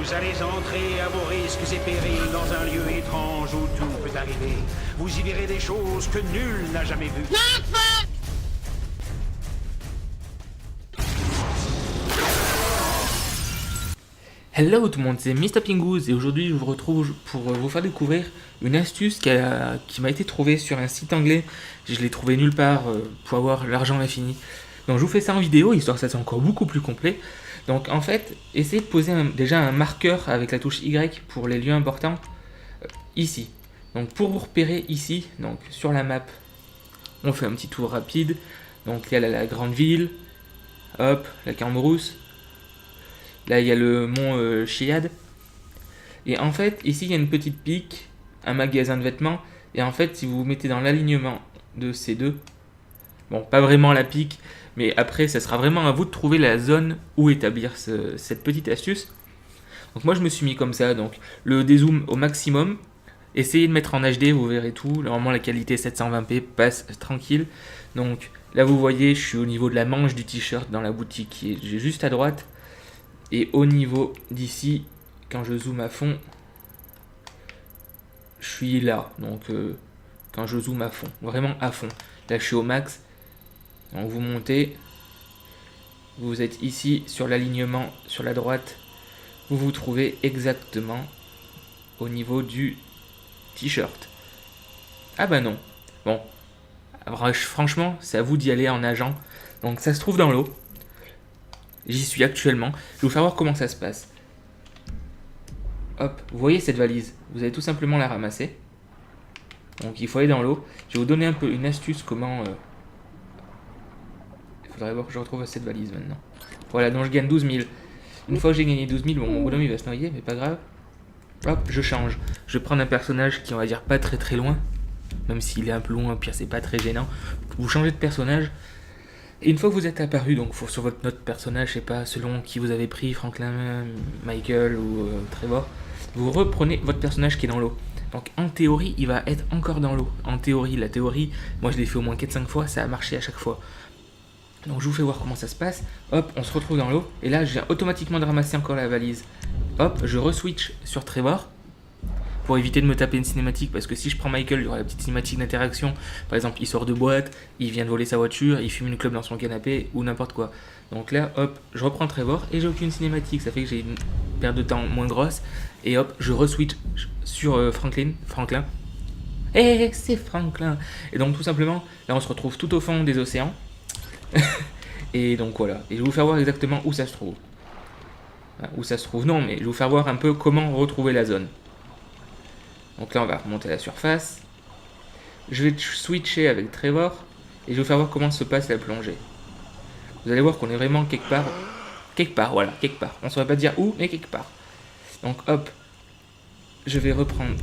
Vous allez entrer à vos risques et périls dans un lieu étrange où tout peut arriver. Vous y verrez des choses que nul n'a jamais vues. Hello tout le monde, c'est Mr Pingouz et aujourd'hui je vous retrouve pour vous faire découvrir une astuce qui m'a été trouvée sur un site anglais. Je l'ai trouvé nulle part pour avoir l'argent infini. Donc je vous fais ça en vidéo, histoire que ça soit encore beaucoup plus complet. Donc en fait, essayez de poser déjà un marqueur avec la touche Y pour les lieux importants ici. Donc pour vous repérer ici, donc sur la map, on fait un petit tour rapide. Donc il y a la grande ville, hop, la Cambrousse. Là, il y a le mont Chiad. Et en fait, ici, il y a une petite pique, un magasin de vêtements. Et en fait, si vous vous mettez dans l'alignement de ces deux, bon, pas vraiment la pique, mais après, ça sera vraiment à vous de trouver la zone où établir cette petite astuce. Donc moi, je me suis mis comme ça. Donc le dézoom au maximum. Essayez de mettre en HD, vous verrez tout. Normalement, la qualité 720p passe tranquille. Donc là, vous voyez, je suis au niveau de la manche du t-shirt dans la boutique qui est juste à droite. Et au niveau d'ici, quand je zoome à fond, je suis là. Donc quand je zoome à fond, vraiment à fond. Là je suis au max. Donc vous montez. Vous êtes ici sur l'alignement sur la droite. Vous vous trouvez exactement au niveau du t-shirt. Ah bah non. Bon. Franchement, c'est à vous d'y aller en nageant. Donc ça se trouve dans l'eau. J'y suis actuellement. Je vais vous faire voir comment ça se passe. Hop, vous voyez cette valise. Vous allez tout simplement la ramasser. Donc il faut aller dans l'eau. Je vais vous donner un peu une astuce comment... Il faudrait voir que je retrouve cette valise maintenant. Voilà, donc je gagne 12 000. Une fois que j'ai gagné 12 000, bon, mon bonhomme il va se noyer, mais pas grave. Hop, je change. Je vais prendre un personnage qui, on va dire, pas très loin. Même s'il est un peu loin, au pire c'est pas très gênant. Vous changez de personnage. Et une fois que vous êtes apparu, donc sur votre note personnage, je sais pas, selon qui vous avez pris, Franklin, Michael ou Trevor, vous reprenez votre personnage qui est dans l'eau. Donc en théorie, il va être encore dans l'eau. En théorie, la théorie, moi je l'ai fait au moins 4-5 fois, ça a marché à chaque fois. Donc je vous fais voir comment ça se passe. Hop, on se retrouve dans l'eau. Et là, je viens automatiquement de ramasser encore la valise. Hop, je re-switch sur Trevor. Pour éviter de me taper une cinématique, parce que si je prends Michael, il y aura la petite cinématique d'interaction. Par exemple, il sort de boîte, il vient de voler sa voiture, il fume une clope dans son canapé, ou n'importe quoi. Donc là, hop, je reprends Trevor et j'ai aucune cinématique. Ça fait que j'ai une perte de temps moins grosse. Et hop, je re-switch sur Franklin. C'est Franklin. Et donc tout simplement, là on se retrouve tout au fond des océans. Et donc voilà. Et je vais vous faire voir exactement où ça se trouve. Enfin, où ça se trouve, non, mais je vais vous faire voir un peu comment retrouver la zone. Donc là, on va remonter à la surface. Je vais switcher avec Trevor. Et je vais vous faire voir comment se passe la plongée. Vous allez voir qu'on est vraiment quelque part. Quelque part, voilà, quelque part. On ne saurait pas dire où, mais quelque part. Donc hop. Je vais reprendre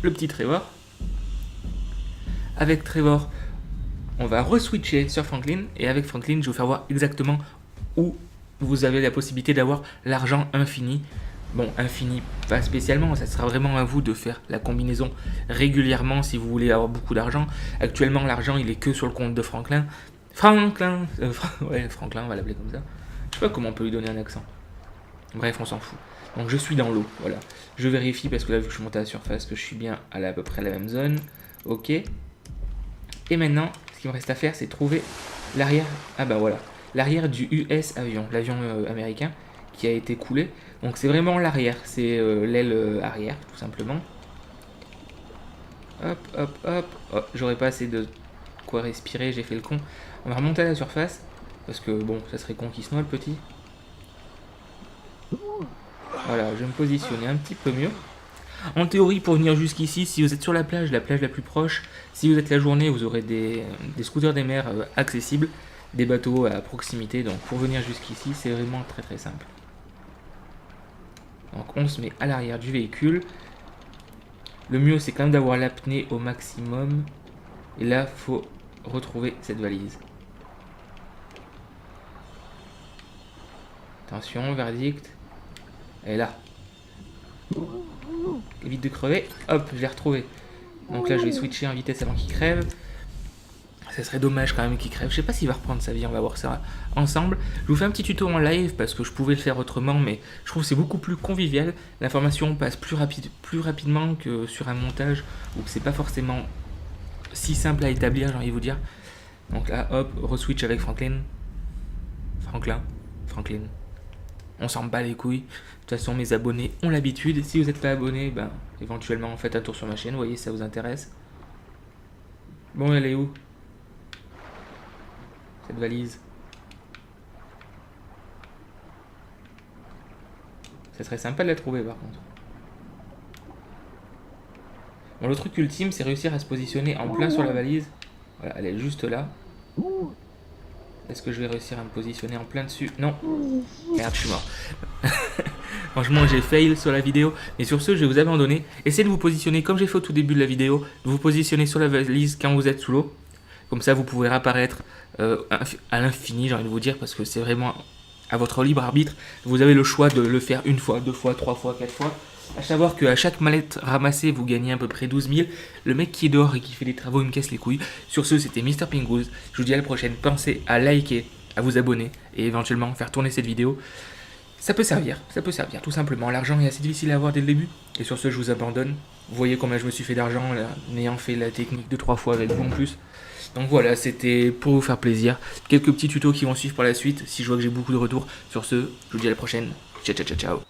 le petit Trevor. Avec Trevor, on va re-switcher sur Franklin. Et avec Franklin, je vais vous faire voir exactement où vous avez la possibilité d'avoir l'argent infini. Bon, infini, pas spécialement, ça sera vraiment à vous de faire la combinaison régulièrement si vous voulez avoir beaucoup d'argent. Actuellement, l'argent, il est que sur le compte de Franklin. Franklin, on va l'appeler comme ça. Je sais pas comment on peut lui donner un accent. Bref, on s'en fout. Donc je suis dans l'eau, voilà. Je vérifie parce que là, vu que je suis monté à la surface, que je suis bien à peu près la même zone. Ok. Et maintenant, ce qu'il me reste à faire, c'est trouver l'arrière. Ah bah voilà. L'arrière du US avion, l'avion américain qui a été coulé. Donc c'est vraiment l'arrière, c'est l'aile arrière tout simplement. Hop, hop, hop. Oh, j'aurais pas assez de quoi respirer, j'ai fait le con. On va remonter à la surface. Parce que bon, ça serait con qu'il se noie le petit. Voilà, je vais me positionner un petit peu mieux. En théorie, pour venir jusqu'ici, si vous êtes sur la plage la plus proche, si vous êtes la journée, vous aurez des scooters des mers accessibles, des bateaux à proximité. Donc pour venir jusqu'ici, c'est vraiment très simple. Donc on se met à l'arrière du véhicule. Le mieux c'est quand même d'avoir l'apnée au maximum. Et là faut retrouver cette valise. Attention, verdict. Elle est là. Évite de crever. Hop, je l'ai retrouvée. Donc là je vais switcher en vitesse avant qu'il crève. Ça serait dommage quand même qu'il crève. Je sais pas s'il va reprendre sa vie, on va voir ça ensemble. Je vous fais un petit tuto en live parce que je pouvais le faire autrement, mais je trouve que c'est beaucoup plus convivial. L'information passe plus rapidement que sur un montage où c'est pas forcément si simple à établir, j'ai envie de vous dire. Donc là, hop, re-switch avec Franklin. On s'en bat les couilles. De toute façon, mes abonnés ont l'habitude. Si vous n'êtes pas abonné, ben, éventuellement, faites un tour sur ma chaîne. Vous voyez, ça vous intéresse. Bon, elle est où, cette valise? Ça serait sympa de la trouver, par contre. Bon, le truc ultime, c'est réussir à se positionner en plein sur la valise. Voilà, elle est juste là. Est-ce que je vais réussir à me positionner en plein dessus? Non. Merde, je suis mort. Franchement, j'ai fail sur la vidéo. Et sur ce, je vais vous abandonner. Essayez de vous positionner comme j'ai fait au tout début de la vidéo. De vous positionner sur la valise quand vous êtes sous l'eau. Comme ça, vous pouvez réapparaître à l'infini, j'ai envie de vous dire, parce que c'est vraiment à votre libre arbitre. Vous avez le choix de le faire une fois, 2 fois, 3 fois, 4 fois. À savoir qu'à chaque mallette ramassée, vous gagnez à peu près 12 000. Le mec qui est dehors et qui fait les travaux, il me casse les couilles. Sur ce, c'était Mr Pingouz. Je vous dis à la prochaine. Pensez à liker, à vous abonner et éventuellement faire tourner cette vidéo. Ça peut servir, tout simplement. L'argent est assez difficile à avoir dès le début. Et sur ce, je vous abandonne. Vous voyez combien je me suis fait d'argent en ayant fait la technique de 3 fois avec vous en plus. Donc voilà, c'était pour vous faire plaisir. Quelques petits tutos qui vont suivre par la suite, si je vois que j'ai beaucoup de retours. Sur ce, je vous dis à la prochaine. Ciao, ciao, ciao, ciao.